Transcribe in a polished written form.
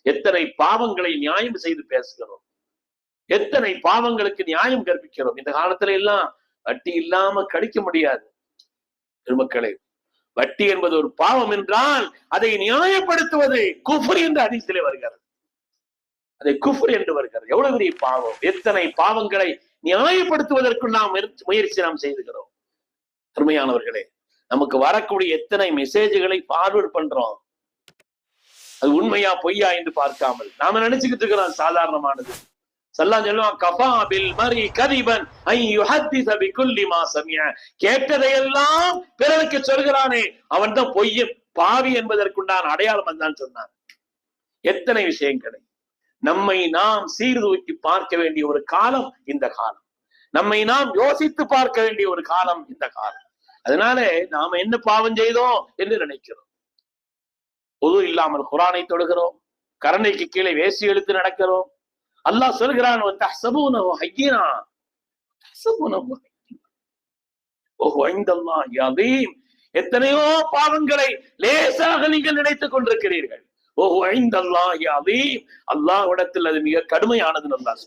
எத்தனை பாவங்களை நியாயம் செய்து பேசுகிறோம், எத்தனை பாவங்களுக்கு நியாயம் கற்பிக்கிறோம். இந்த காலத்துல எல்லாம் வட்டி இல்லாம கழிக்க முடியாது. பெருமக்களே, வட்டி என்பது ஒரு பாவம் என்றால் அதை நியாயப்படுத்துவது குஃப்ர் என்று ஹதீஸிலே வருகிறது. அதை குஃப்ர் என்று வருகிறது. எவ்வளவு பெரிய பாவம்! எத்தனை பாவங்களை நியாயப்படுத்துவதற்குள் நாம் முயற்சி நாம் செய்துகிறோம். அருமையானவர்களே, நமக்கு வரக்கூடிய எத்தனை மெசேஜ்களை ஃபார்வர்ட் பண்றோம், அது உண்மையா பொய்யா என்று பார்க்காமல் நாம நினைச்சுக்கிட்டு இருக்கிறோம் சாதாரணமானது. ஸல்லல்லாஹு அலைஹி வஸல்லம் கஃபா பில் மர்இ கதிபன் அன் யுஹத்திஸ பிகுல்லி மா சமிஅ, கேட்டதையெல்லாம் பிறருக்கு சொல்கிறானே அவன் தான் பொய்யன் பாவி என்பதற்குண்டான அடையாளம் தான் சொன்னான். எத்தனை விஷயங்களை நம்மை நாம் சீர்தூக்கி பார்க்க வேண்டிய ஒரு காலம் இந்த காலம். நம்மை நாம் யோசித்து பார்க்க வேண்டிய ஒரு காலம் இந்த காலம். அதனால நாம என்ன பாவம் செய்தோம் என்று நினைக்கிறோம். பொது இல்லாமல் குர்ஆனை தொடுகிறோம், கரணைக்கு கீழே வேசி எடுத்து நடக்கிறோம். அல்லாஹ் சொல்கிறான், தஹ்சபூனஹு ஹய்யினா தஹ்சபூனஹு வஹுவ இன்தல்லாஹி அதீம். எத்தனையோ பாவங்களை லேசாக நீங்கள் நினைத்துக் கொண்டிருக்கிறீர்கள். வஹுவ இன்தல்லாஹி அதீம். அல்லாஹ்விடத்தில் அது மிக கடுமையானது. அல்லாஹ்